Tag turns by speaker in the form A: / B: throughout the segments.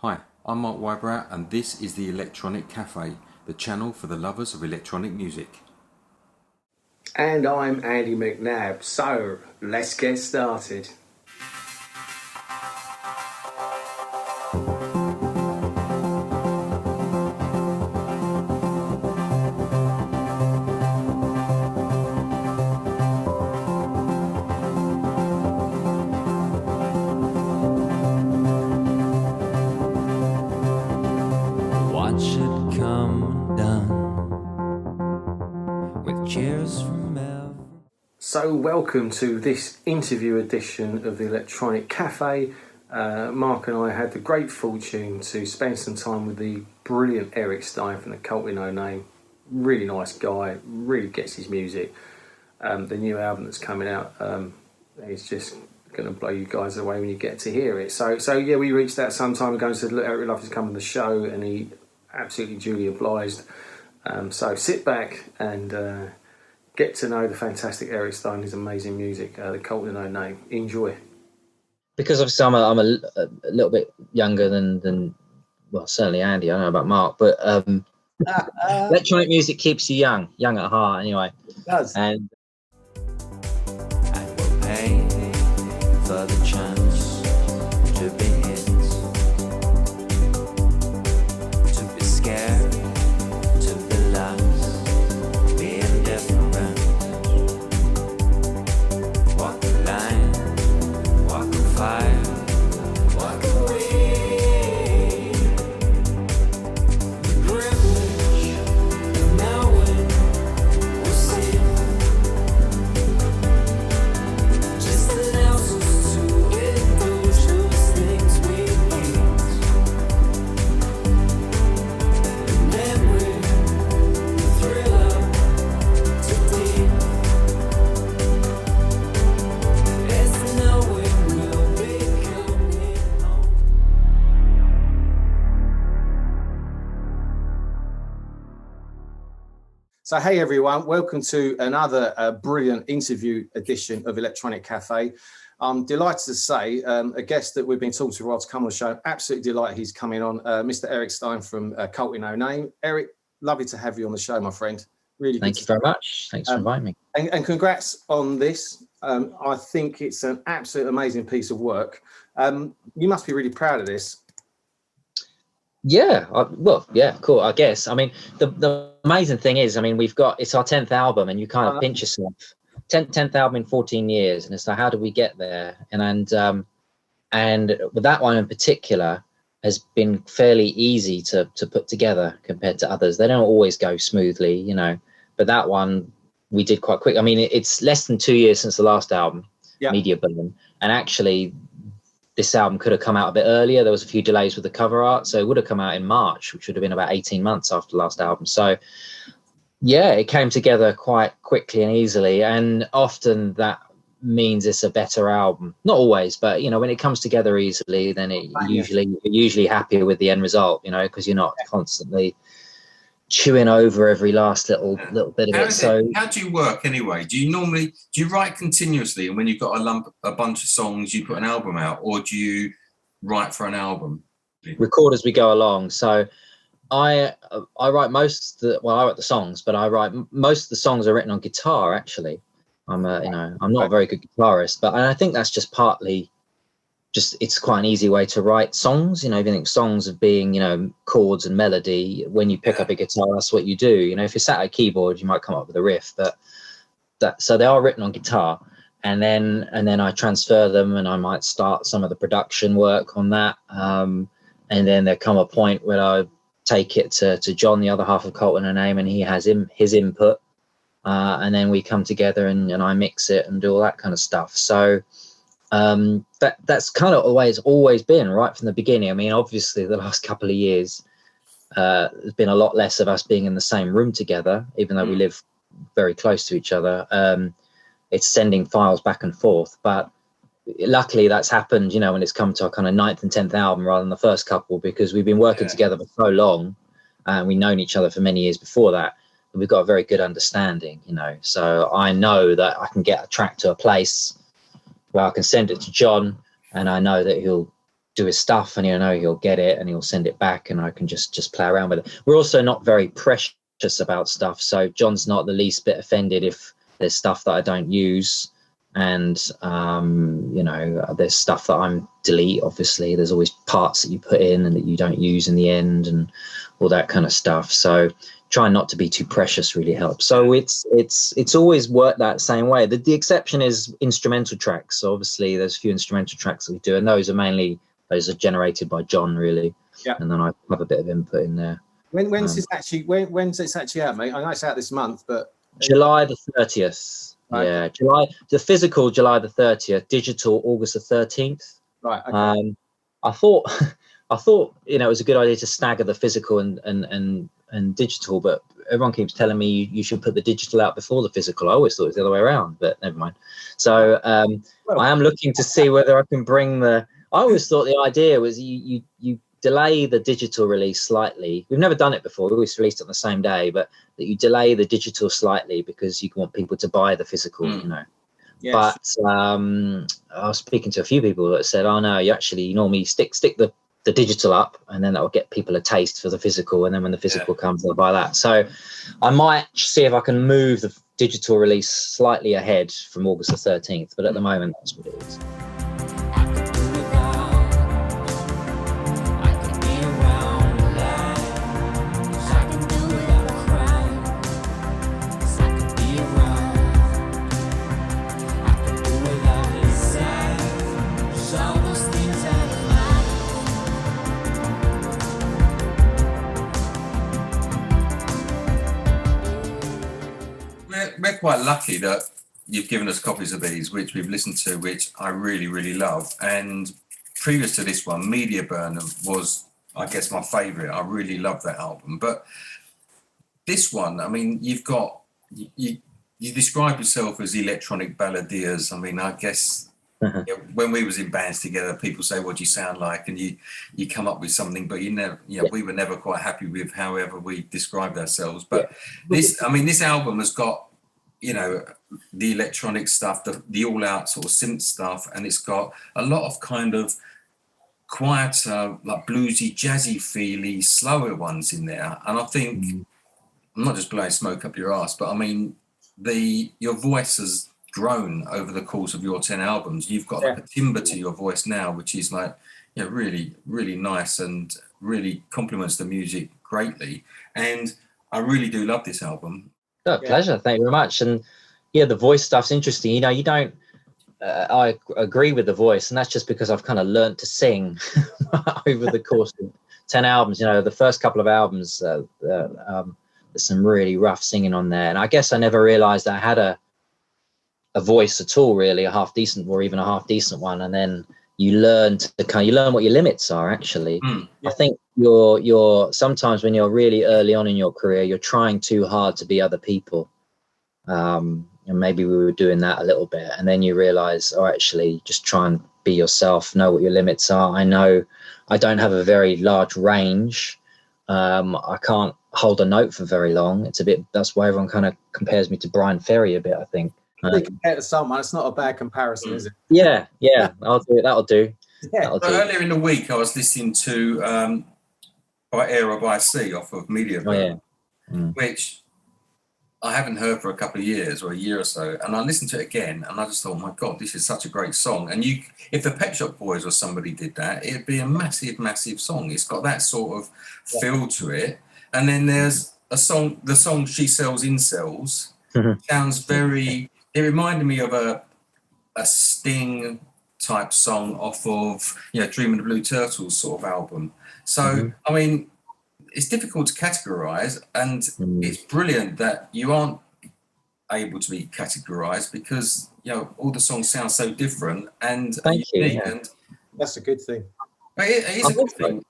A: Hi, I'm Mark Wybrow and this is the Electronic Cafe, the channel for the lovers of electronic music.
B: And I'm Andy McNabb, so let's get started.
C: Watch it come undone with cheers from every.
B: So welcome to this interview edition of the Electronic Cafe. Mark and I had the great fortune to spend some time with the brilliant Erik Stein from the Cult with No Name. Really nice guy, really gets his music. The new album that's coming out is just going to blow you guys away when you get to hear it. So yeah, we reached out some time ago and said, look, Erik would love to come on the show, and he absolutely duly obliged. So sit back and get to know the fantastic Erik Stein, his amazing music, the Cult with No Name. Enjoy.
D: Because obviously I'm a little bit younger than well, certainly Andy. I don't know about Mark, but electronic music keeps you young at heart anyway.
B: It does.
D: And
C: And we'll pay for the chance to be hit, to be scared, to be lost, be indifferent. Walk the line, walk the fire, walk away. The privilege of knowing we'll see. Just allows us to indulge those things we need. The memory, the thriller, too deep. It's knowing we'll be coming home.
B: So hey everyone, welcome to another brilliant interview edition of Electronic Cafe. I'm delighted to say a guest that we've been talking to while to come on the show. Absolutely delighted he's coming on, Mr. Erik Stein from Cult with No Name. Erik, lovely to have you on the show, my friend. Really
D: thank
B: good
D: you very much. Thanks for inviting me.
B: and congrats on this. I think it's an absolute amazing piece of work. You must be really proud of this.
D: Yeah, cool. I guess. I mean, the amazing thing is, I mean, it's our 10th album, and you kind of pinch yourself. 10th album in 14 years, and it's like, how did we get there? And with that one in particular, has been fairly easy to put together compared to others. They don't always go smoothly, you know, but that one we did quite quick. I mean, it's less than 2 years since the last album,
B: Yeah.
D: Media Burn, and actually this album could have come out a bit earlier. There was a few delays with the cover art, so it would have come out in March, which would have been about 18 months after the last album. So yeah, it came together quite quickly and easily, and often that means it's a better album. Not always, but you know, when it comes together easily, then you're usually happier with the end result, you know, because you're not constantly chewing over every last little bit of it. So
A: How do you work anyway? Do you write continuously, and when you've got a bunch of songs, you put an album out, or do you write for an album?
D: record as we go along. So I write I write the songs, but I write most of the songs are written on guitar. Actually, I'm not a very good guitarist, but I think that's just partly it's quite an easy way to write songs. You know, if you think songs of being, you know, chords and melody, when you pick up a guitar, that's what you do. You know, if you're sat at a keyboard, you might come up with a riff, so they are written on guitar, and then I transfer them, and I might start some of the production work on that, and then there come a point where I take it to John, the other half of Cult with No Name, and he has his input, and then we come together and I mix it and do all that kind of stuff. So that's kind of always been right from the beginning. I mean, obviously the last couple of years there's been a lot less of us being in the same room together, even though we live very close to each other. It's sending files back and forth, but luckily that's happened, you know, when it's come to our kind of 9th and 10th album rather than the first couple, because we've been working together for so long, and we've known each other for many years before that. We've got a very good understanding, you know, so I know that I can get a track to a place where I can send it to John, and I know that he'll do his stuff, and he'll get it and he'll send it back, and I can just play around with it. We're also not very precious about stuff, so John's not the least bit offended if there's stuff that I don't use, and there's stuff that I'm delete. Obviously, there's always parts that you put in and that you don't use in the end, and all that kind of stuff. So trying not to be too precious really helps. So it's always worked that same way. The exception is instrumental tracks. So obviously, there's a few instrumental tracks that we do, and those are generated by John, really. Yeah. And then I have a bit of input in there.
B: When's this actually out, mate? I know it's out this month, but
D: July the 30th. Right. Yeah, the physical July the 30th, digital August the 13th.
B: Right. Okay.
D: I thought it was a good idea to stagger the physical and digital, but everyone keeps telling me you should put the digital out before the physical. I always thought it was the other way around, but never mind. So I am looking to see whether I can bring I always thought the idea was you delay the digital release slightly. We've never done it before. We always released it on the same day, but that you delay the digital slightly because you want people to buy the physical, Yes. But I was speaking to a few people that said, "Oh no, you normally stick the digital up, and then that will get people a taste for the physical, and then when the physical comes, they'll buy that." So I might see if I can move the digital release slightly ahead from August the 13th, but at the moment, that's what it is.
A: We're quite lucky that you've given us copies of these, which we've listened to, which I really, really love. And previous to this one, Media Burner was, I guess, my favourite. I really love that album. But this one, I mean, you describe yourself as electronic balladeers. I mean, I guess when we was in bands together, people say, "What do you sound like?" And you come up with something, but we were never quite happy with however we described ourselves. But this album has got, the electronic stuff, the all-out sort of synth stuff, and it's got a lot of kind of quieter, like bluesy, jazzy, feely, slower ones in there. And I think I'm not just blowing smoke up your ass, but I mean, your voice has grown over the course of your 10 albums. You've got like a timbre to your voice now, which is like, really, really nice and really complements the music greatly. And I really do love this album.
D: Oh, pleasure. Thank you very much. And the voice stuff's interesting. You don't, I agree with the voice, and that's just because I've kind of learnt to sing over the course of 10 albums. The first couple of albums, there's some really rough singing on there. And I guess I never realized I had a voice at all, really, a half decent or even a half decent one. And then you learn what your limits are, actually. I think you're sometimes when you're really early on in your career, you're trying too hard to be other people. And maybe we were doing that a little bit. And then you realize, actually, just try and be yourself, know what your limits are. I know I don't have a very large range. I can't hold a note for very long. That's why everyone kind of compares me to Brian Ferry a bit, I think.
B: Compared to someone, it's not a bad comparison, is it?
D: Yeah, I'll do it. That'll do.
A: Earlier in the week, I was listening to By Air or By Sea off of Media Burner, which I haven't heard for a couple of years or a year or so. And I listened to it again, and I just thought, oh my God, this is such a great song. And if the Pet Shop Boys or somebody did that, it'd be a massive, massive song. It's got that sort of feel to it. And then there's the song She Sells Incels sounds very... It reminded me of a Sting type song off of Dreaming of the Blue Turtles sort of album. So I mean, it's difficult to categorize, and it's brilliant that you aren't able to be categorized because all the songs sound so different and unique. And
B: that's a good thing.
A: It is a good thing.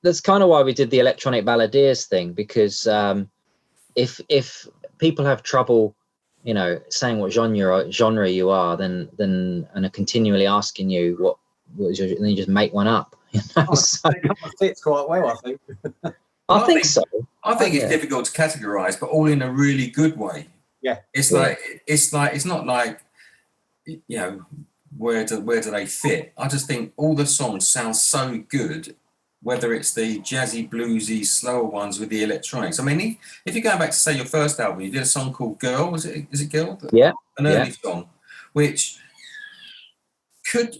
D: That's kind of why we did the electronic balladeers thing, because if people have trouble saying what genre you are, then and are continually asking you what is your, and then you just make one up.
B: So, it fits quite well, I think.
D: I think so.
A: I think it's difficult to categorize, but all in a really good way.
B: Yeah,
A: it's not like where do they fit? I just think all the songs sound so good, whether it's the jazzy, bluesy, slower ones with the electronics. I mean, if you go back to, say, your first album, you did a song called Girl, is it Girl?
D: Yeah.
A: An early song, which could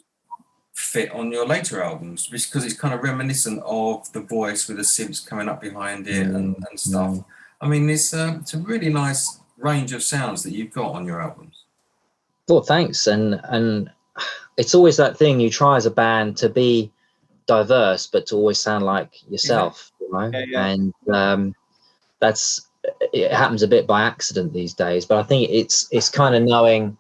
A: fit on your later albums because it's kind of reminiscent of the voice with the synths coming up behind it and stuff. I mean, it's a really nice range of sounds that you've got on your albums.
D: Well, thanks. And it's always that thing, you try as a band to be diverse, but to always sound like yourself, you know? And it happens a bit by accident these days, but I think it's kind of knowing.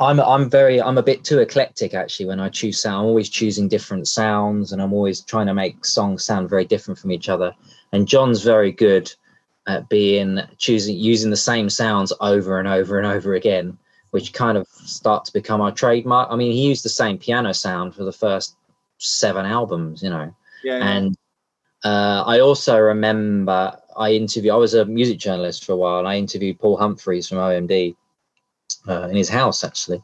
D: I'm a bit too eclectic actually when I choose sound. I'm always choosing different sounds, and I'm always trying to make songs sound very different from each other. And John's very good at using the same sounds over and over and over again, which kind of start to become our trademark. I mean, he used the same piano sound for the first 7 albums, you know. And I also remember I was a music journalist for a while, and I interviewed Paul Humphreys from OMD in his house actually,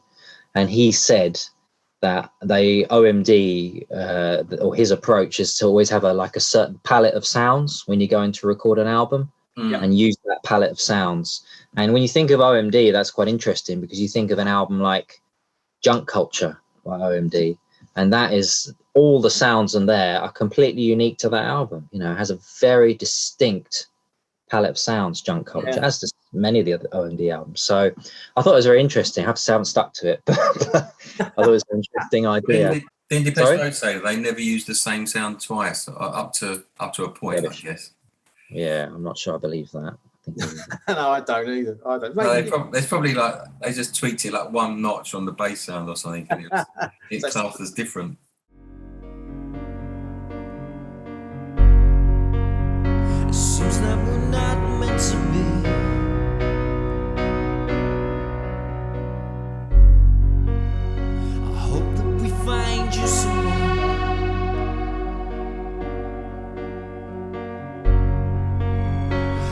D: and he said that OMD or his approach is to always have a certain palette of sounds when you go in to record an album, and use that palette of sounds. And when you think of OMD, that's quite interesting, because you think of an album like Junk Culture by OMD, and that is all the sounds on there are completely unique to that album. You know, it has a very distinct palette of sounds, Junk Culture, as does many of the other OMD albums. So I thought it was very interesting. I have to say I haven't stuck to it, but I thought it was an interesting idea.
A: Didn't Depeche Mode say they never use the same sound twice, up to a point, I guess?
D: Yeah, I'm not sure I believe that.
B: No, I don't either. I don't.
A: No, there's probably they just tweaked it like one notch on the bass sound or something. It's classed as different.
C: It seems that we're not meant to be. I hope that we find you someone.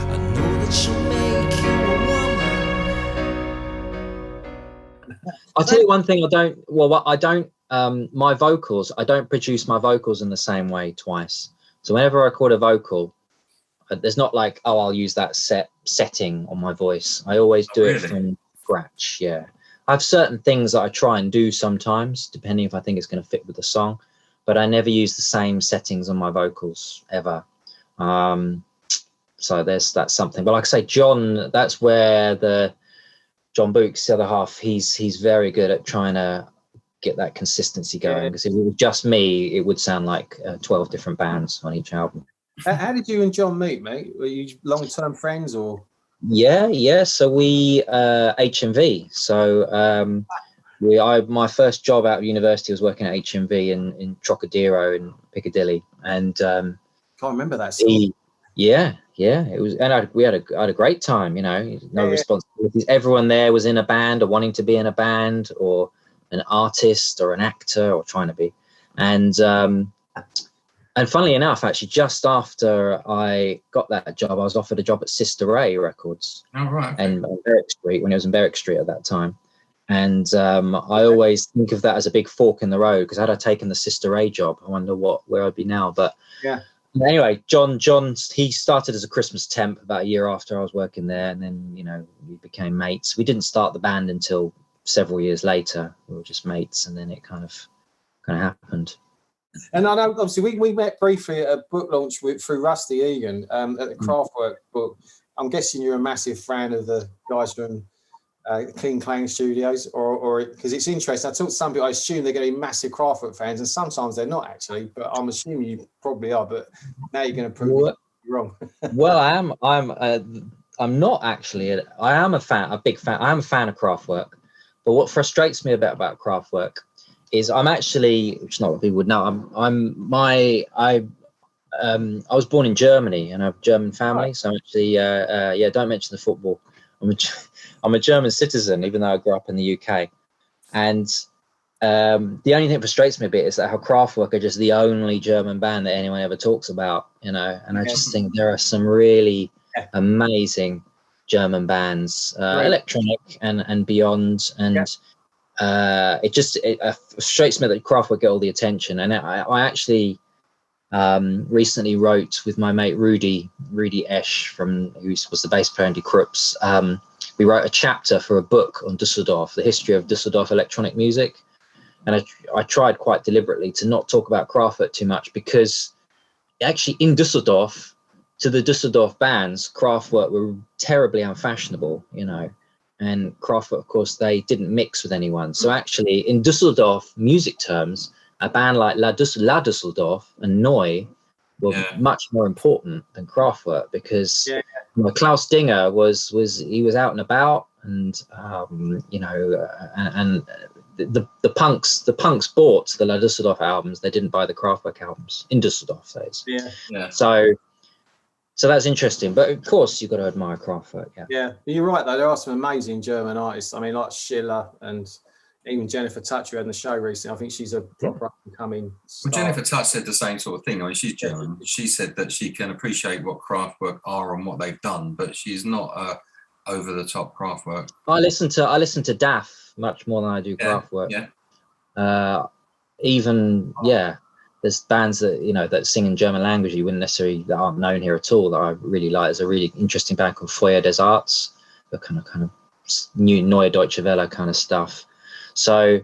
C: I know that she'll make you a woman.
D: I'll tell you one thing. My vocals, I don't produce my vocals in the same way twice. So whenever I record a vocal, there's not like, oh, I'll use that setting on my voice. I always do it from scratch. Yeah, I have certain things that I try and do sometimes, depending if I think it's going to fit with the song, but I never use the same settings on my vocals ever. So that's something. But like I say, John, that's where Jonny Boux, the other half, he's very good at trying to get that consistency going. Because if it was just me, it would sound like 12 different bands on each album.
B: How did you and John meet, mate? Were you long-term friends or?
D: Yeah. So we HMV. So my first job out of university was working at HMV in Trocadero in Piccadilly, and
B: can't remember that song.
D: It was, and I had a great time. You know, no responsibilities. Everyone there was in a band or wanting to be in a band, or an artist or an actor or trying to be, and funnily enough, actually, just after I got that job, I was offered a job at Sister Ray Records.
A: Oh, right.
D: And on Berwick Street, when it was in Berwick Street at that time. And I always think of that as a big fork in the road, because had I taken the Sister Ray job, I wonder where I'd be now. But anyway, John, he started as a Christmas temp about a year after I was working there, and then we became mates. We didn't start the band until several years later. We were just mates, and then it kind of happened.
B: And I know, obviously, we met briefly at a book launch through Rusty Egan at the Craftwork book. I'm guessing you're a massive fan of the guys from Clean Clang Studios, or because it's interesting. I talk to some people, I assume they're going to be massive Craftwork fans, and sometimes they're not actually. But I'm assuming you probably are. But now you're going to prove me wrong.
D: Well, I'm not actually. I am a fan, a big fan. I am a fan of Craftwork. But what frustrates me about Craftwork is I'm actually, which not what people would know, I was born in Germany and I have a German family. So I'm actually, don't mention the football. I'm a German citizen, even though I grew up in the UK. And the only thing that frustrates me a bit is that how Craftwork are just the only German band that anyone ever talks about, and I just think there are some really amazing German bands, electronic and beyond. And it frustrates me that Kraftwerk get all the attention. And I actually recently wrote with my mate Rudy Esch, who was the bass player in Die Krups. We wrote a chapter for a book on Düsseldorf, the history of Düsseldorf electronic music. And I tried quite deliberately to not talk about Kraftwerk too much, because actually in Düsseldorf, to the Düsseldorf bands, Kraftwerk were terribly unfashionable, you know. And Kraftwerk, of course, they didn't mix with anyone. So actually, in Düsseldorf music terms, a band like La Düsseldorf and Neu were much more important than Kraftwerk, because you know, Klaus Dinger was out and about, and you know, and the punks bought the La Düsseldorf albums. They didn't buy the Kraftwerk albums in Düsseldorf days.
B: Yeah.
D: So that's interesting, but of course you've got to admire Kraftwerk.
B: Yeah, you're right though. There are some amazing German artists. I mean, like Schiller and even Jennifer Touch, who had on the show recently. I think she's a proper up-and-coming star.
A: Well, Jennifer Touch said the same sort of thing. I mean, she's German. She said that she can appreciate what Kraftwerk are and what they've done, but she's not over-the-top Kraftwerk.
D: I listen to DAF much more than I do Kraftwerk. There's bands that, you know, that sing in German language you wouldn't necessarily, that aren't known here at all, that I really like. There's a really interesting band called Feuer des Arts, the kind of new Neue Deutsche Welle kind of stuff. So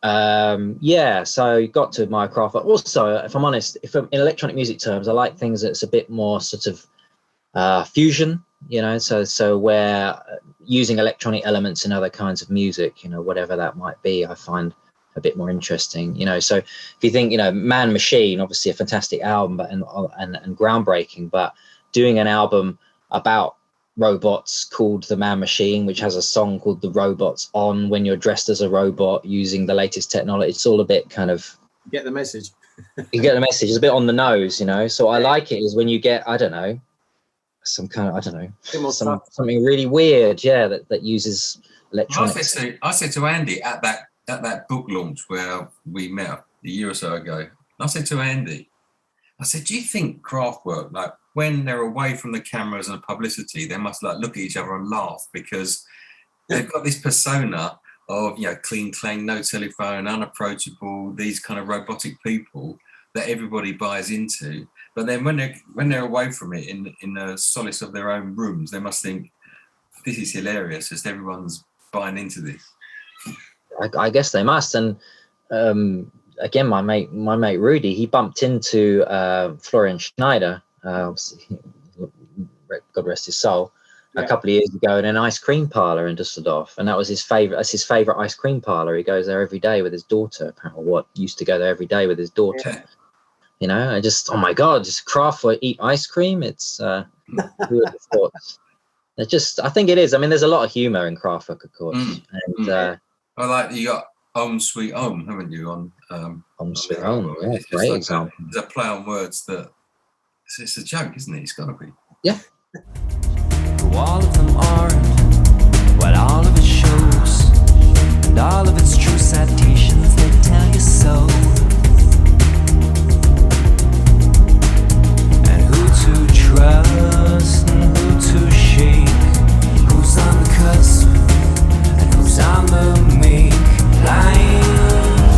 D: so you got to admire Kraftwerk. Also, if I'm honest, in electronic music terms, I like things that's a bit more sort of fusion, you know, so where using electronic elements in other kinds of music, you know, whatever that might be, I find a bit more interesting, you know. So if you think, you know, Man Machine, obviously a fantastic album, but and groundbreaking, but doing an album about robots called The Man Machine, which has a song called The Robots On, when you're dressed as a robot using the latest technology, it's all a bit kind of,
B: you get the message.
D: You get the message. It's a bit on the nose, you know. So I like it is when you get, I don't know, some kind of, I don't know, something really weird, that uses electronics.
A: I said to Andy at that book launch where we met a year or so ago, I said to Andy, I said, do you think Kraftwerk, like when they're away from the cameras and the publicity, they must like look at each other and laugh, because they've got this persona of, you know, clean clang, no telephone, unapproachable, these kind of robotic people that everybody buys into. But then when they're away from it in the solace of their own rooms, they must think, this is hilarious, just everyone's buying into this.
D: I guess they must. And again, my mate Rudy, he bumped into Florian Schneider, obviously, God rest his soul, a couple of years ago in an ice cream parlor in Düsseldorf, and that was his favorite. That's his favorite ice cream parlor. He goes there every day with his daughter. Apparently, used to go there every day with his daughter. Yeah. You know, I just, oh my God, just Kraftwerk eat ice cream. It's who would have thought? It's just, I think it is. I mean, there's a lot of humor in Kraftwerk, of course, and.
A: I like, you got Om Sweet Om, haven't you? On
D: Om Sweet Om, yeah, great example.
A: It's a play on words that it's a joke, isn't it? It's got to be.
D: Yeah.
C: All of them aren't what all of it shows, and all of its true citations, they tell you so. And who to trust and who to shake, who's on the cusp and who's on the make, blind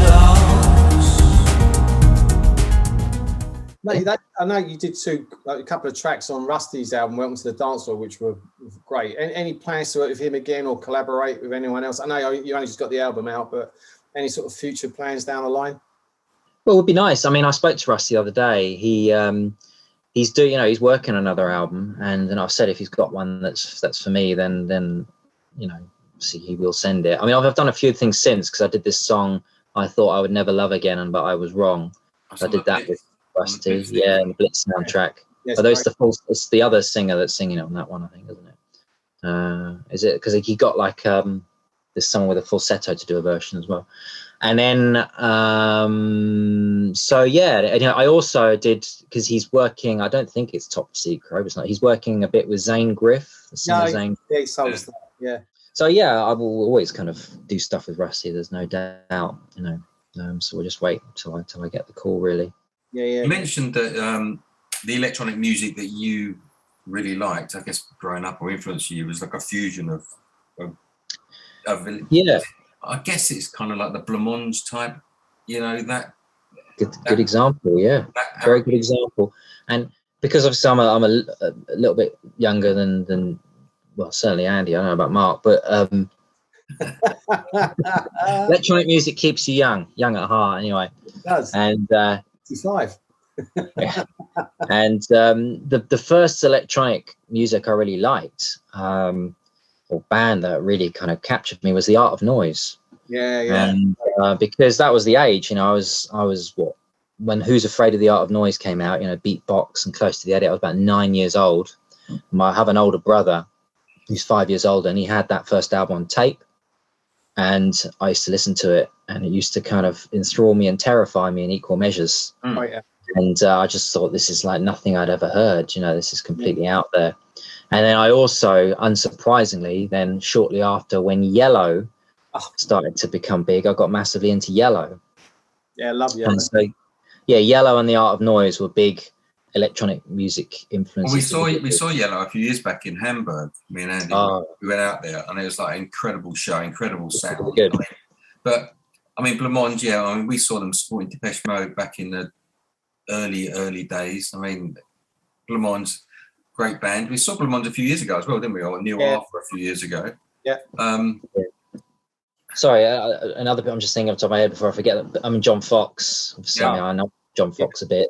C: dogs.
B: I know you did a couple of tracks on Rusty's album, Welcome to the Dance Floor, which were great. Any plans to work with him again or collaborate with anyone else? I know you only just got the album out, but any sort of future plans down the line?
D: Well, it would be nice. I mean, I spoke to Rusty the other day. He's doing, you know, he's working on another album, and I've said if he's got one that's for me, then you know, see, he will send it. I mean, I've done a few things since, because I did this song I thought I would never love again, but I was wrong. I did that with Rusty, and the Blitz soundtrack.
B: Yes,
D: Are those it's the other singer that's singing on that one, I think, isn't it? Is it? Because he got like there's someone with a falsetto to do a version as well. And then so yeah, and, you know, I also did, because he's working, I don't think it's top secret, it's not, he's working a bit with Zane Griff, the singer. Zane.
B: Yeah, he sold stuff. Yeah.
D: So yeah, I will always kind of do stuff with Rusty, there's no doubt, you know. So we'll just wait until I get the call, really.
B: Yeah.
A: You mentioned that the electronic music that you really liked, I guess, growing up or influenced you, was like a fusion of
D: yeah.
A: I guess it's kind of like the blancmange type, you know, that.
D: Good example, yeah. Very good example. And because obviously I'm a little bit younger than well, certainly Andy, I don't know about Mark, but electronic music keeps you young at heart anyway.
B: It does.
D: And
B: 55.
D: yeah. And the first electronic music I really liked, or band that really kind of captured me, was The Art of Noise.
B: Yeah.
D: And because that was the age, you know, I was when Who's Afraid of the Art of Noise came out, you know, beatbox and Close to the Edit. I was about 9 years old. I have an older brother who's 5 years older, and he had that first album on tape, and I used to listen to it, and it used to kind of enthrall me and terrify me in equal measures.
B: Oh, yeah.
D: And I just thought, this is like nothing I'd ever heard, you know, this is completely out there. And then I also, unsurprisingly, then shortly after, when Yellow started to become big, I got massively into Yellow.
B: Yeah, I love Yellow.
D: And so, yeah, Yellow and The Art of Noise were big electronic music influences.
A: Well, we saw Yellow a few years back in Hamburg. Me and Andy, we went out there, and it was like an incredible show, incredible sound.
D: Good.
A: But I mean, blancmange, yeah. I mean, we saw them supporting Depeche Mode back in the early days. I mean, blancmange, great band. We saw blancmange a few years ago as well, didn't we? Or Neil Arthur a few years ago.
B: Yeah.
D: Sorry, another bit I'm just thinking off the top of my head before I forget. I mean, John Fox. Obviously, I know John Fox a bit.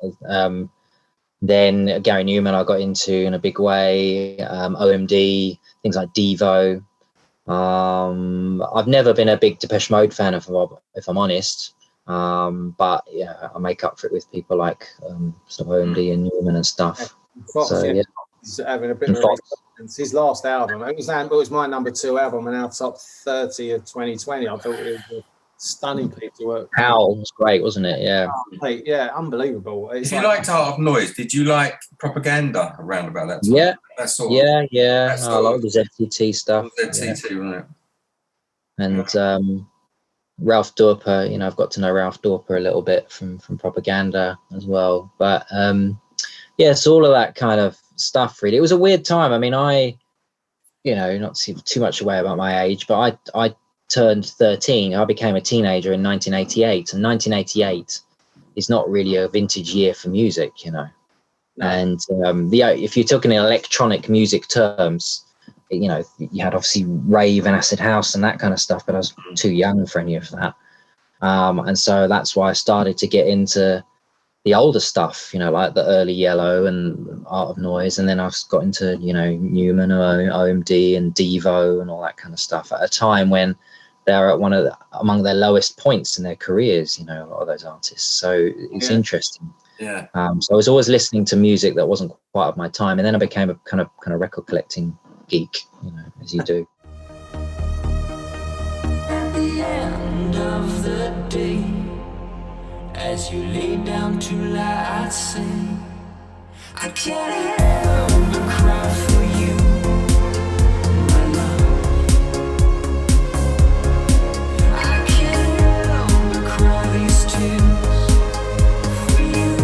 D: Then Gary Newman I got into in a big way. OMD, things like Devo. I've never been a big Depeche Mode fan, if I'm honest. But yeah, I make up for it with people like sort of OMD and Newman and stuff.
B: Fox,
D: so, yeah.
B: He's having a bit of a resistance. His last album, it was my number 2 album, and our top 30 of 2020. I thought it was a stunning piece of work.
D: Howl was great, wasn't it? Yeah.
B: Yeah, unbelievable.
A: If you liked Art of Noise, did you like Propaganda around about that time?
D: Yeah.
A: That sort of,
D: yeah. I like the ZTT stuff.
A: ZTT, right?
D: And Ralph Dorper, you know, I've got to know Ralph Dorper a little bit from Propaganda as well. But yeah, so all of that kind of stuff, really. It was a weird time. I mean, you know, not too much away about my age, but I turned 13. I became a teenager in 1988, and 1988 is not really a vintage year for music, you know. No. And if you're talking in electronic music terms, you know, you had obviously rave and acid house and that kind of stuff, but I was too young for any of that. And so that's why I started to get into the older stuff, you know, like the early Yellow and Art of Noise. And then I've got into, you know, Newman, OMD and Devo and all that kind of stuff at a time when they're at among their lowest points in their careers, you know, a lot of those artists. So it's interesting.
A: Yeah.
D: So I was always listening to music that wasn't quite of my time. And then I became a kind of record collecting geek, you know, as you do.
C: At the end of the day, as you lay down to lie, I'd say, I can't help but cry for you, my love. I can't help but cry these tears for you.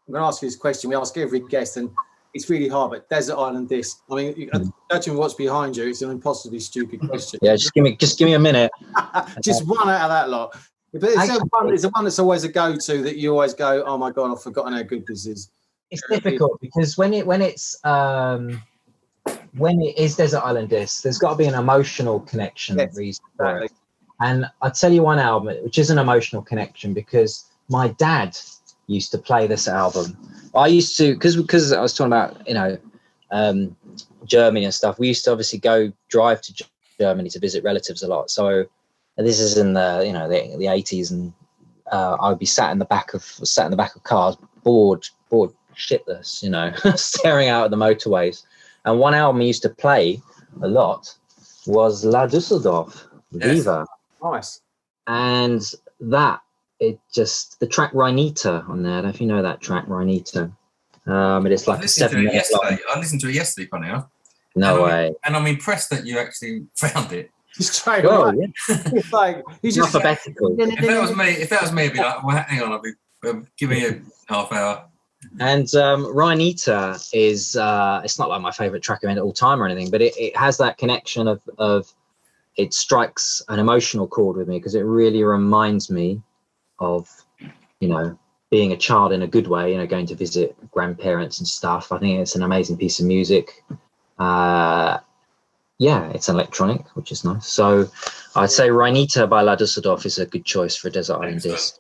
B: I'm going to ask you this question. We ask every guest, and it's really hard, but Desert Island Disc. I mean, judging what's behind you, it's an impossibly stupid question.
D: Yeah, just give me a minute.
B: Just one out of that lot. But it's the one that's always a go-to that you always go, oh my God, I've forgotten how good this is.
D: It's difficult because when it is Desert Island Disc, there's got to be an emotional connection reason for it. And I'll tell you one album which is an emotional connection, because my dad used to play this album. I used to, because I was talking about, you know, Germany and stuff. We used to obviously drive to Germany to visit relatives a lot. So this is in the, you know, the 80s, and I would be sat in the back of cars, bored shitless, you know, staring out at the motorways. And one album I used to play a lot was La Düsseldorf, Viva.
B: Nice.
D: And that, the track Rheinita on there, I don't know if you know that track, Rheinita. It is like a 7 minute long.
A: I listened to it yesterday, funny enough.
D: No way.
A: And I'm impressed that you actually found it.
B: Straight away. Yeah. It's like, you just
D: alphabetical.
A: If that was me, I'd be like, well, hang on, give me a half hour.
D: And Rhinita is it's not like my favorite track of all time or anything, but it has that connection of it strikes an emotional chord with me because it really reminds me of, you know, being a child in a good way, you know, going to visit grandparents and stuff. I think it's an amazing piece of music. Yeah, it's electronic, which is nice. So I'd say Rhinita by La Dusseldorf is a good choice for a Desert Island Disc.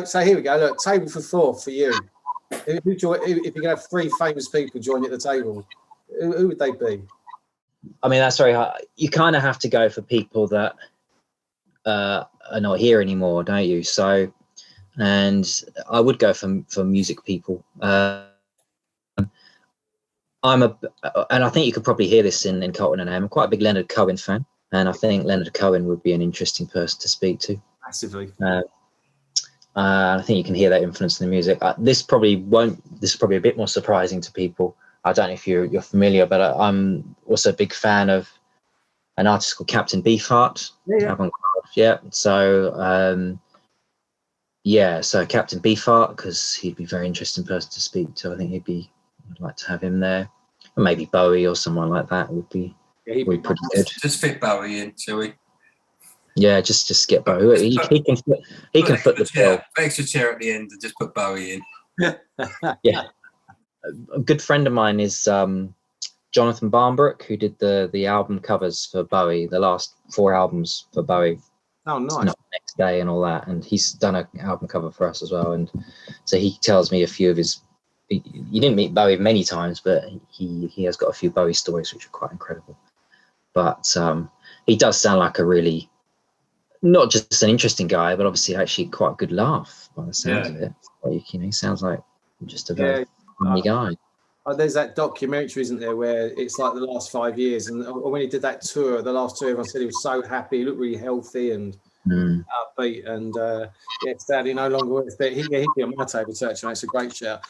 B: So here we go. Look, table for four for you. If you could have three famous people join you at the table, who would they be?
D: I mean, that's very hard. You kind of have to go for people that are not here anymore, don't you? So, and I would go for music people. And I think you could probably hear this in CWNN. I'm quite a big Leonard Cohen fan, and I think Leonard Cohen would be an interesting person to speak to.
B: Massively.
D: I think you can hear that influence in the music. This is probably a bit more surprising to people. I don't know if you're familiar, but I'm also a big fan of an artist called Captain Beefheart. Yeah. So so Captain Beefheart, because he'd be a very interesting person to speak to. I think I'd like to have him there. Or maybe Bowie or someone like that would be pretty good.
A: Just fit Bowie in, shall we?
D: Yeah, just get Bowie. He can foot the bill.
A: Extra chair at the end and just put Bowie in.
D: Yeah. A good friend of mine is Jonathan Barnbrook, who did the album covers for Bowie, the last 4 albums for Bowie.
B: Oh, nice.
D: Next Day and all that, and he's done an album cover for us as well. And so he tells me a few of his. You didn't meet Bowie many times, but he has got a few Bowie stories which are quite incredible. But he does sound like a really, not just an interesting guy, but obviously actually quite a good laugh by the sounds of it. Like, you know, he sounds like just a very funny guy.
B: There's that documentary, isn't there, where it's like the last 5 years, and when he did that tour, the last tour, everyone said he was so happy, he looked really healthy and upbeat, and sadly no longer with. But he'd be on my table to actually. It's a great shout.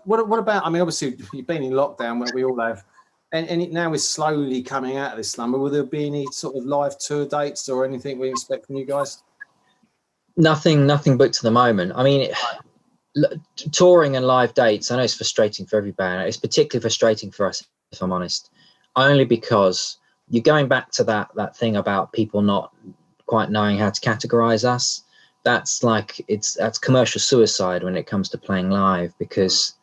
B: What about? I mean, obviously you've been in lockdown, where we all have. And it now is slowly coming out of this slumber. Will there be any sort of live tour dates or anything we expect from you guys?
D: Nothing booked at the moment. I mean, touring and live dates, I know it's frustrating for every band. It's particularly frustrating for us, if I'm honest, only because you're going back to that thing about people not quite knowing how to categorize us. That's commercial suicide when it comes to playing live, because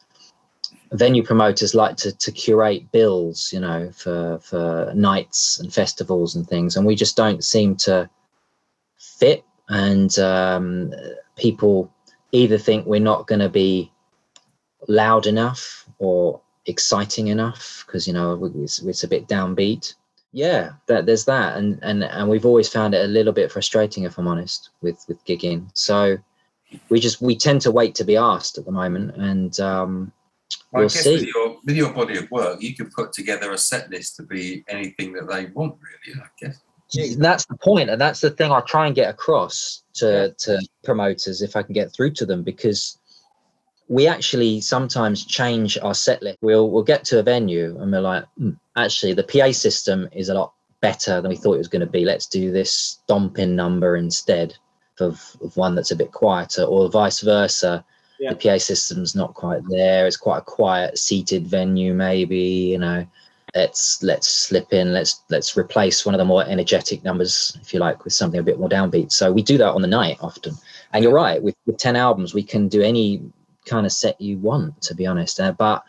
D: venue promoters like to curate bills, you know, for nights and festivals and things, and we just don't seem to fit. And people either think we're not going to be loud enough or exciting enough because, you know, it's a bit downbeat. Yeah, there's that, and we've always found it a little bit frustrating, if I'm honest, with gigging. So we tend to wait to be asked at the moment, and we'll see.
A: With your body of work, you could put together a set list to be anything that they want, really, I guess.
D: That's the point, and that's the thing I try and get across to promoters if I can get through to them, because we actually sometimes change our set list. We'll get to a venue and we're like, actually the PA system is a lot better than we thought it was going to be. Let's do this stomping number instead of one that's a bit quieter, or vice versa. The PA system's not quite there. It's quite a quiet seated venue, maybe, you know. Let's slip in, let's replace one of the more energetic numbers, if you like, with something a bit more downbeat. So we do that on the night often. And you're right, with 10 albums, we can do any kind of set you want, to be honest. But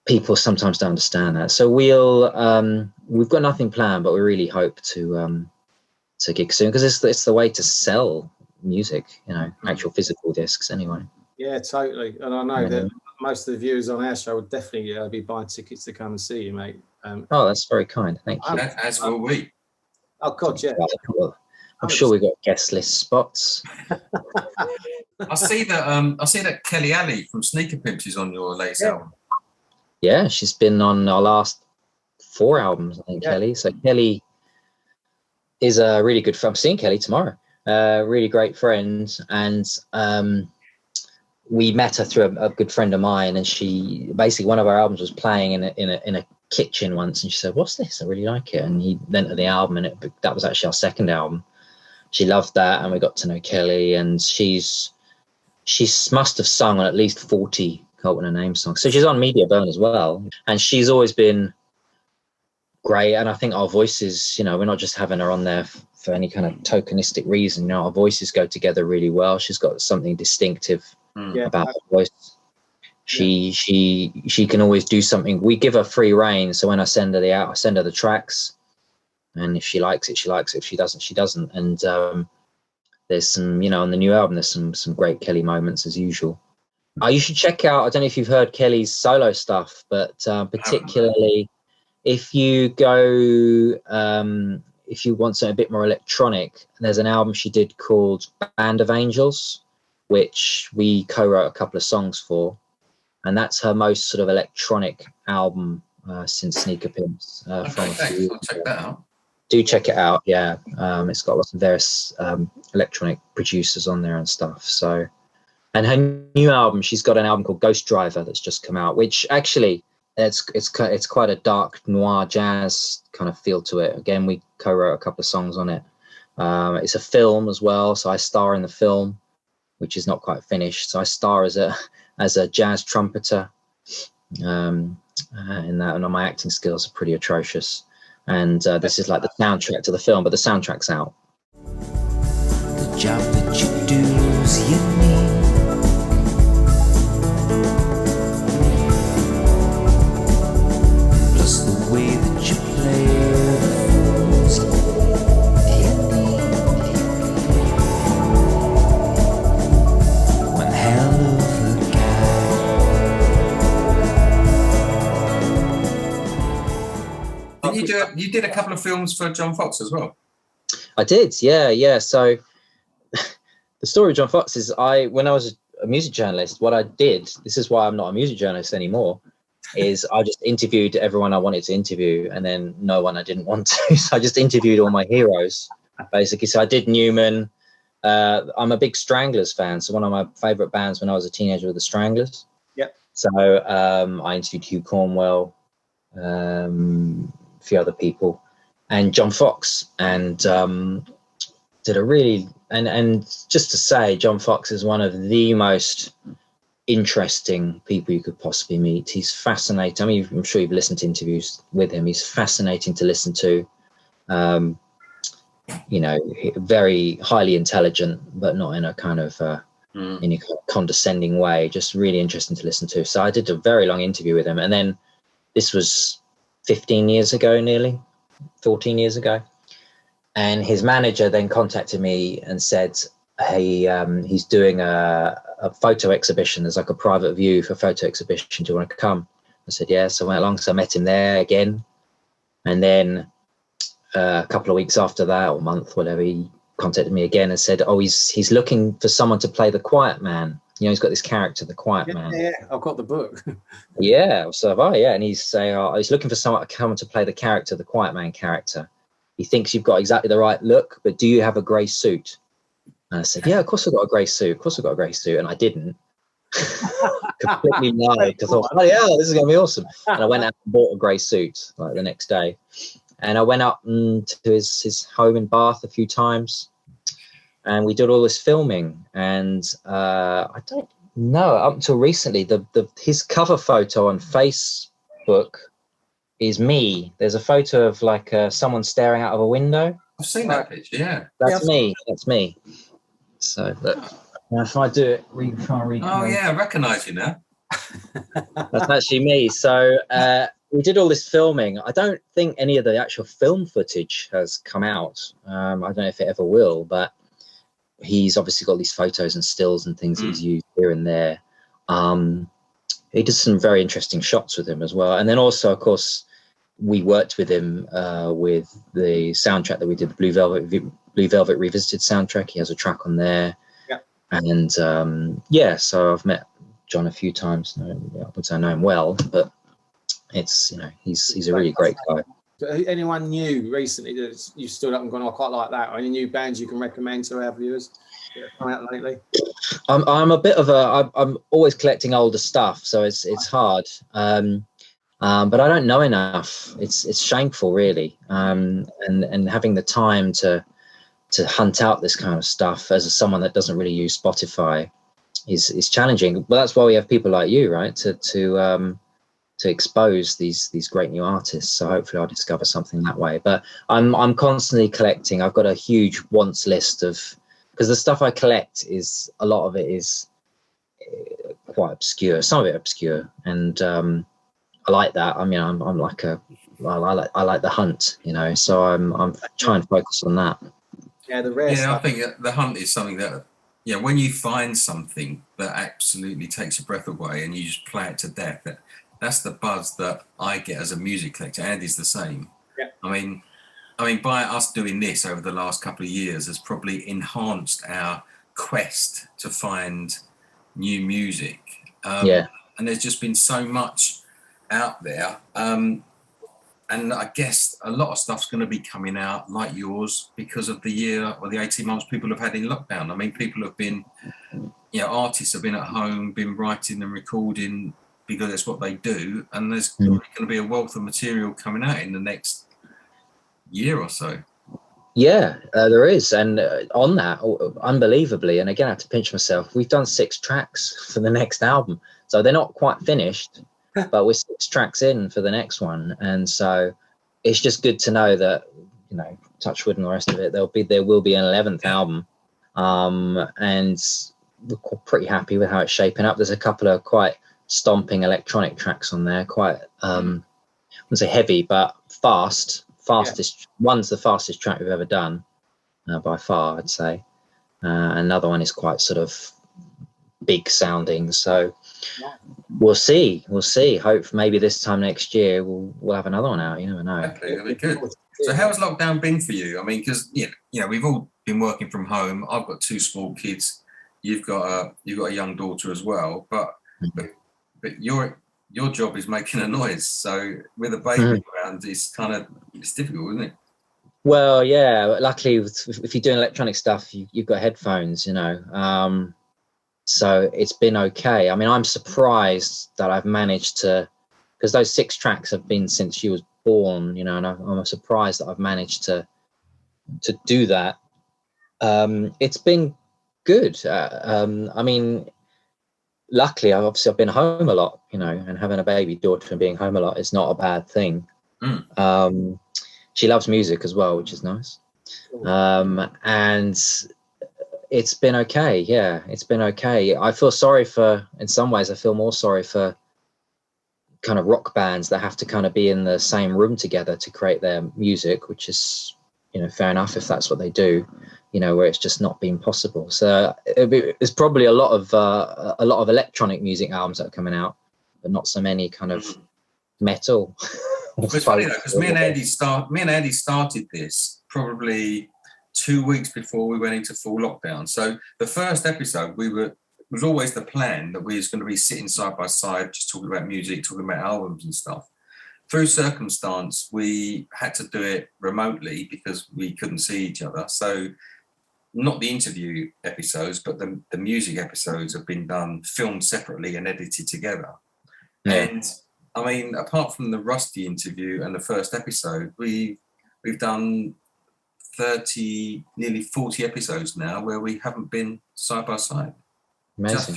D: people sometimes don't understand that. So we've got nothing planned, but we really hope to gig soon, because it's the way to sell music, you know, actual physical discs anyway.
B: Yeah, totally. And I know that most of the viewers on our show would definitely be buying tickets to come and see you, mate.
D: That's very kind. Thank you.
A: As will we.
B: Oh, God, yeah.
D: Well, I'm sure we've got guest list spots.
A: I see that Kelly Alley from Sneaker Pimps is on your latest album.
D: Yeah, she's been on our last 4 albums, I think, Kelly. So Kelly is a really good friend. I'm seeing Kelly tomorrow. Really great friend. And we met her through a good friend of mine, and she basically, one of our albums was playing in a kitchen once, and she said, "What's this? I really like it." And he lent her the album, and that was actually our second album. She loved that, and we got to know Kelly, and she must have sung on at least 40 Cult and a Name songs. So she's on Media Burn as well, and she's always been great. And I think our voices, we're not just having her on there for any kind of tokenistic reason. Our voices go together really well. She's got something distinctive about her voice. She can always do something. We give her free reign, so when I send her the tracks, and if she likes it, she likes it. If she doesn't, she doesn't. And there's some, on the new album, there's some great Kelly moments as usual. You should check out, I don't know if you've heard Kelly's solo stuff, but particularly if you go, if you want something a bit more electronic, there's an album she did called Band of Angels, which we co-wrote a couple of songs for. And that's her most sort of electronic album since Sneaker Pimps.
A: Okay, thanks. I'll check that out.
D: Do check it out, yeah. It's got lots of various electronic producers on there and stuff. So, and her new album, she's got an album called Ghost Driver that's just come out, which actually it's quite a dark noir jazz kind of feel to it. Again, we co-wrote a couple of songs on it. It's a film as well, so I star in the film, which is not quite finished. So I star as a jazz trumpeter in that, and my acting skills are pretty atrocious. And this is like the soundtrack to the film, but the soundtrack's out.
C: The job that you do is unique. Plus the way that you play the fools unique. One hell of a
A: guy. You did a couple of films for John Fox as well.
D: I did, yeah. So the story of John Fox is when I was a music journalist, what I did, this is why I'm not a music journalist anymore, is I just interviewed everyone I wanted to interview, and then no one I didn't want to. So I just interviewed all my heroes, basically. So I did Newman. I'm a big Stranglers fan. So one of my favorite bands when I was a teenager were the Stranglers.
B: Yep.
D: So I interviewed Hugh Cornwell, a few other people, and John Fox, and did a really, and just to say, John Fox is one of the most interesting people you could possibly meet. He's fascinating. I mean, I'm sure you've listened to interviews with him. He's fascinating to listen to. Very highly intelligent, but not in a kind of in a condescending way. Just really interesting to listen to. So I did a very long interview with him, and then this was 15 years ago, nearly 14 years ago. And his manager then contacted me and said, hey, he's doing a photo exhibition. There's like a private view for photo exhibition. Do you want to come? I said, yeah. So I went along. So I met him there again. And then a couple of weeks after that, or month, whatever, he contacted me again and said, oh, he's looking for someone to play the Quiet Man. He's got this character, the Quiet Man.
B: Yeah, I've got the book.
D: Yeah, so have I, yeah. And he's saying, he's looking for someone to play the character, the Quiet Man character. He thinks you've got exactly the right look, but do you have a grey suit? And I said, yeah, of course I've got a grey suit. And I didn't. Completely lied, because I thought, oh yeah, this is going to be awesome. And I went out and bought a grey suit like the next day. And I went up to his home in Bath a few times. And we did all this filming, and I don't know, up until recently, his cover photo on Facebook is me. There's a photo of like someone staring out of a window.
A: I've seen that picture, yeah.
D: That's me. So if I do it, try and read.
A: Oh yeah, I recognise you now.
D: That's actually me. So we did all this filming. I don't think any of the actual film footage has come out. I don't know if it ever will, but he's obviously got these photos and stills and things he's used here and there. He did some very interesting shots with him as well. And then also, of course, we worked with him with the soundtrack that we did, the Blue Velvet Revisited soundtrack. He has a track on there.
B: Yeah.
D: And so I've met John a few times. I would say I know him well, but it's, you know, he's a really great guy.
B: Anyone new recently that you stood up and gone, I quite like that, or any new bands you can recommend to our viewers that have come out lately?
D: I'm a bit of I'm always collecting older stuff, so it's hard. But I don't know enough. It's shameful, really. And having the time to hunt out this kind of stuff as someone that doesn't really use Spotify is challenging. But that's why we have people like you, right? To expose these great new artists. So hopefully I'll discover something that way. But I'm constantly collecting. I've got a huge wants list because the stuff I collect is, a lot of it is quite obscure, some of it obscure, and I like that. I mean, I'm like I like the hunt, you know. So I'm trying to focus on that.
B: Yeah, the rare stuff.
A: I think the hunt is something that, when you find something that absolutely takes your breath away and you just play it to death, that's the buzz that I get as a music collector. Andy's the same.
B: Yeah.
A: I mean, by us doing this over the last couple of years has probably enhanced our quest to find new music. And there's just been so much out there. And I guess a lot of stuff's going to be coming out like yours because of the year or the 18 months people have had in lockdown. I mean, people have been, artists have been at home, been writing and recording because that's what they do. And there's going to be a wealth of material coming out in the next year or so.
D: Yeah, there is. And on that, unbelievably, and again, I have to pinch myself, we've done 6 tracks for the next album. So they're not quite finished, but we're 6 tracks in for the next one. And so it's just good to know that, touch wood and the rest of it, there will be an 11th album. And we're pretty happy with how it's shaping up. There's a couple of quite stomping electronic tracks on there, quite, I wouldn't say heavy, but fastest. One's the fastest track we've ever done, by far, I'd say. Another one is quite sort of big sounding. So we'll see. Hope maybe this time next year we'll have another one out. You never know.
A: Okay, that'd be good. So how has lockdown been for you? I mean, because we've all been working from home. I've got 2 small kids. You've got a young daughter as well. But your job is making a noise. So with a baby around, it's difficult, isn't it? Well,
D: yeah. Luckily, if you're doing electronic stuff, you've got headphones, so it's been okay. I mean, I'm surprised that I've managed to, because those 6 tracks have been since she was born, and I'm surprised that I've managed to do that. It's been good. I mean, luckily, I've been home a lot, and having a baby daughter and being home a lot is not a bad thing. She loves music as well, which is nice. And it's been okay. Yeah, it's been okay. I feel sorry in some ways, I feel more sorry for kind of rock bands that have to kind of be in the same room together to create their music, which is, fair enough if that's what they do, where it's just not been possible. So there's probably a lot of electronic music albums that are coming out, but not so many kind of metal.
A: It's funny though, because me and Andy started this probably 2 weeks before we went into full lockdown. So the first episode it was always the plan that we was going to be sitting side by side, just talking about music, talking about albums and stuff. Through circumstance, we had to do it remotely because we couldn't see each other. So not the interview episodes, but the music episodes have been filmed separately and edited together. Yeah. And I mean, apart from the Rusty interview and the first episode, we've done 30, nearly 40 episodes now where we haven't been side by side. Amazing. Just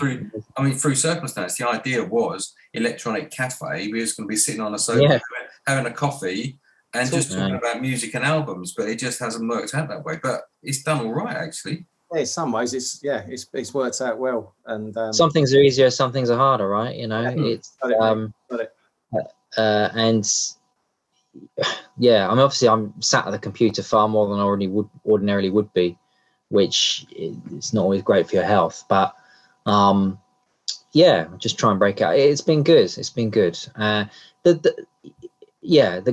A: through circumstance. The idea was electronic cafe. We were just going to be sitting on a sofa, having a coffee, and just talking about music and albums. But it just hasn't worked out that way. But it's done all right, actually.
B: Yeah, in some ways, it's worked out well. And
D: some things are easier, some things are harder, right? It's and obviously I'm sat at the computer far more than I ordinarily would be, which is not always great for your health. But just try and break out. It's been good. The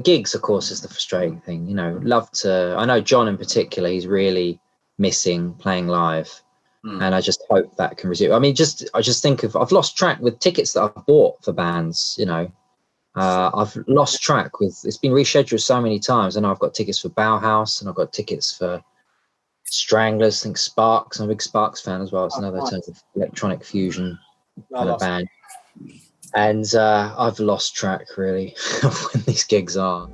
D: gigs, of course, is the frustrating thing. I know John in particular, he's really missing playing live, and I just hope that can resume. I mean, I just think I've lost track with tickets that I've bought for bands. I've lost track with, it's been rescheduled so many times. And I've got tickets for Bauhaus and I've got tickets for Stranglers, I think Sparks. I'm a big Sparks fan as well. It's another type of electronic fusion kind of band. And I've lost track really of when these gigs are.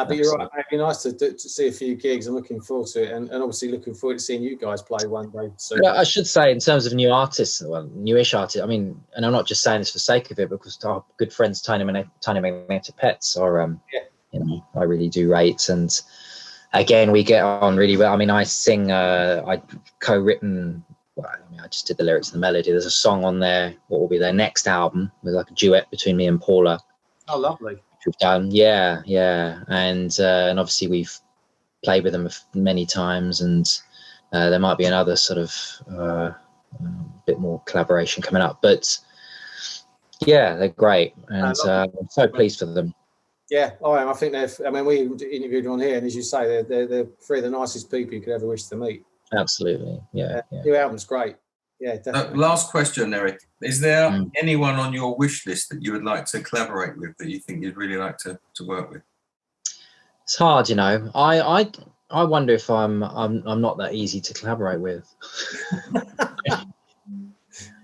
B: But you're right, it'd be nice to see a few gigs. I'm looking forward to it, and obviously looking forward to seeing you guys play one day. So
D: I should say, in terms of new artists, well, newish artists, I mean, and I'm not just saying this for the sake of it, because our good friends Tiny Magnetic Pets are, you know, I really do rate, and again, we get on really well. I mean, I sing, I co-written. Well, I mean, I just did the lyrics and the melody. There's a song on there, what will be their next album, with like a duet between me and Paula.
B: Oh, lovely.
D: We've done, yeah, and obviously we've played with them many times, and there might be another sort of bit more collaboration coming up. But yeah, they're great, and I'm so pleased for them.
B: Yeah, I think they're. I mean, we interviewed them on here, and as you say, they're three of the nicest people you could ever wish to meet.
D: Absolutely, yeah.
B: New album's great. Yeah, definitely.
A: Last question, Erik. Is there anyone on your wish list that you would like to collaborate with, that you think you'd really like to work with?
D: It's hard, you know. I wonder if I'm not that easy to collaborate with.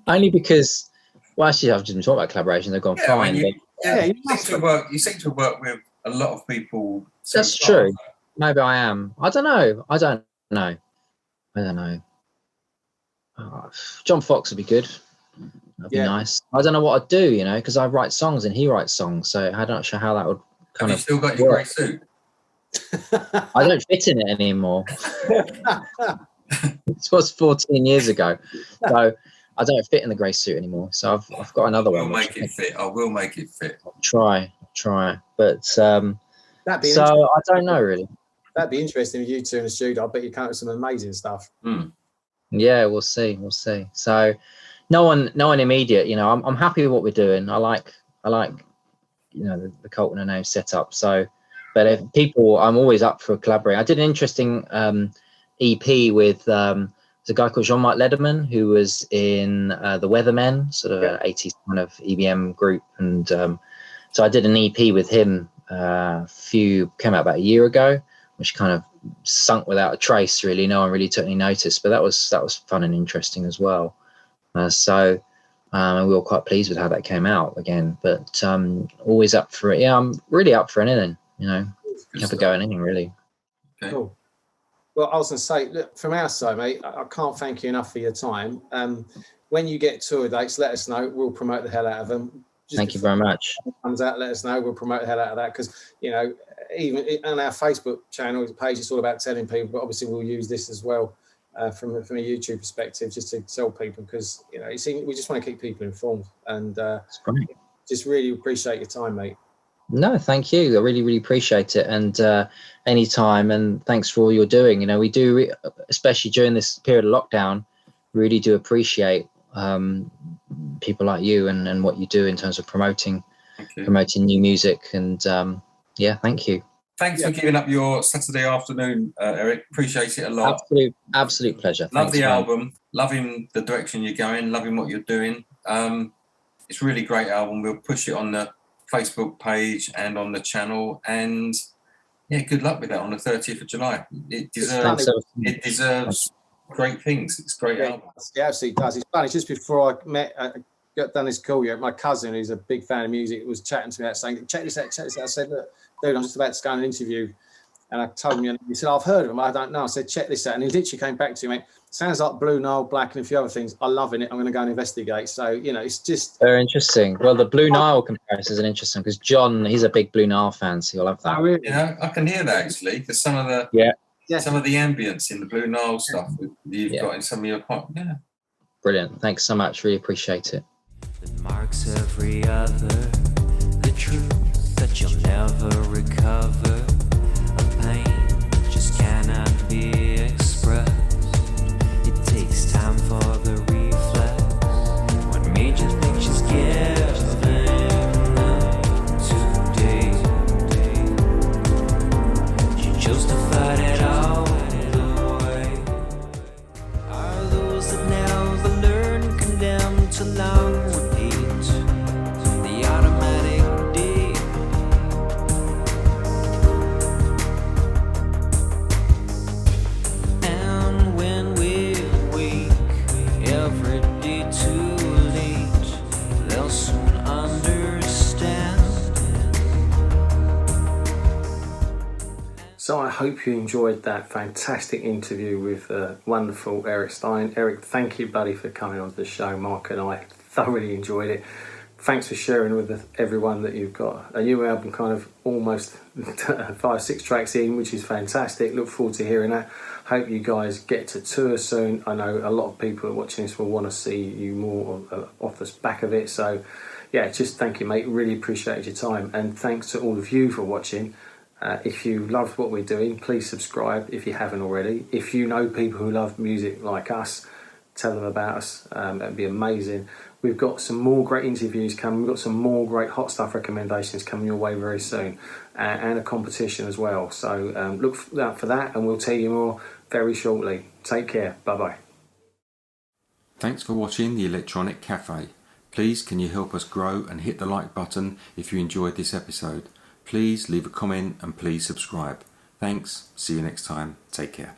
D: Only because, well, actually, I've just been talking about collaboration. They've gone fine.
A: You seem to work with a lot of people.
D: That's true. Maybe I am. I don't know. John Fox would be good. That'd be nice. I don't know what I'd do, you know, because I write songs and he writes songs, so I'm not sure how that would kind of.
A: Have you still got your grey suit?
D: I don't fit in it anymore. This was 14 years ago, so I don't fit in the grey suit anymore. So I've got another one.
A: I will make it fit.
D: I'll try, but
B: that'd be
D: so I don't know really.
B: That'd be interesting with you two in the studio. I bet you come up with some amazing stuff.
D: Yeah, we'll see. So no one immediate, you know. I'm happy with what we're doing. I like you know, the Cult and a Name setup. So, but if people, I'm always up for collaborating. I did an interesting EP with there's a guy called Jean-Marc Lederman, who was in the Weathermen, sort of an 80s kind of EBM group, and so I did an EP with him. Came out about a year ago, which kind of sunk without a trace, really. No one really took any notice, but that was fun and interesting as well. So we were quite pleased with how that came out again, but always up for it. Yeah, I'm really up for anything, you know. Have a go at anything, really.
B: Okay. Cool. Well, I was going to say, look, from our side, mate, I can't thank you enough for your time. When you get tour dates, let us know. We'll promote the hell out of them.
D: Thank you very much.
B: Comes out, let us know. We'll promote the hell out of that, because, you know, even on our Facebook channel page, it's all about telling people, but obviously we'll use this as well from a YouTube perspective, just to tell people, because, you know, we just want to keep people informed, and just really appreciate your time, mate.
D: No, thank you. I really, really appreciate it, and anytime, and thanks for all you're doing. You know, we do, especially during this period of lockdown, really do appreciate people like you and what you do in terms of promoting new music, and yeah, thank you.
A: Thanks for giving up your Saturday afternoon, Erik. Appreciate it a lot.
D: Absolute pleasure.
A: Love the album, loving the direction you're going, loving what you're doing. It's a really great album. We'll push it on the Facebook page and on the channel, and yeah, good luck with that on the 30th of July. It deserves great things. It's a great album.
B: It absolutely does. It's funny, just before I got done this call, my cousin, who's a big fan of music, was chatting to me about saying, check this out. I said, look, dude, I'm just about to go on an interview And I told him, he said, I've heard of him, I don't know. I said, check this out. And he literally came back to me, sounds like Blue Nile, Black, and a few other things. I'm loving it. I'm going to go and investigate. So, it's just...
D: Very interesting. Well, the Blue Nile comparison is an interesting, because John, he's a big Blue Nile fan, so you'll have that.
B: Oh, really?
A: Yeah, I can hear that, actually, because some of the ambience in the Blue Nile stuff that you've got in some of your... Yeah.
D: Brilliant. Thanks so much. Really appreciate it.
C: That marks every other, the truth that you'll never recover. A pain just cannot be expressed. It takes time for the reflex. When major pictures given today, she chose to fight it all the way. Are those that never learn condemned to long repeat the automatic deed? And when we're weak, every day too late, they'll soon understand.
B: So I hope you enjoyed that fantastic interview with wonderful Erik Stein. Erik, thank you, buddy, for coming on the show. Mark and I thoroughly enjoyed it. Thanks for sharing with everyone that you've got a new album, kind of almost 5-6 tracks in, which is fantastic. Look forward to hearing that. Hope you guys get to tour soon. I know a lot of people watching this will want to see you more off the back of it. So, yeah, just thank you, mate. Really appreciated your time. And thanks to all of you for watching. If you loved what we're doing, please subscribe if you haven't already. If you know people who love music like us, tell them about us. That'd be amazing. We've got some more great interviews coming. We've got some more great hot stuff recommendations coming your way very soon, and a competition as well. So look out for that, and we'll tell you more very shortly. Take care. Bye-bye.
E: Thanks for watching The Electronic Cafe. Please can you help us grow and hit the like button if you enjoyed this episode. Please leave a comment and please subscribe. Thanks. See you next time. Take care.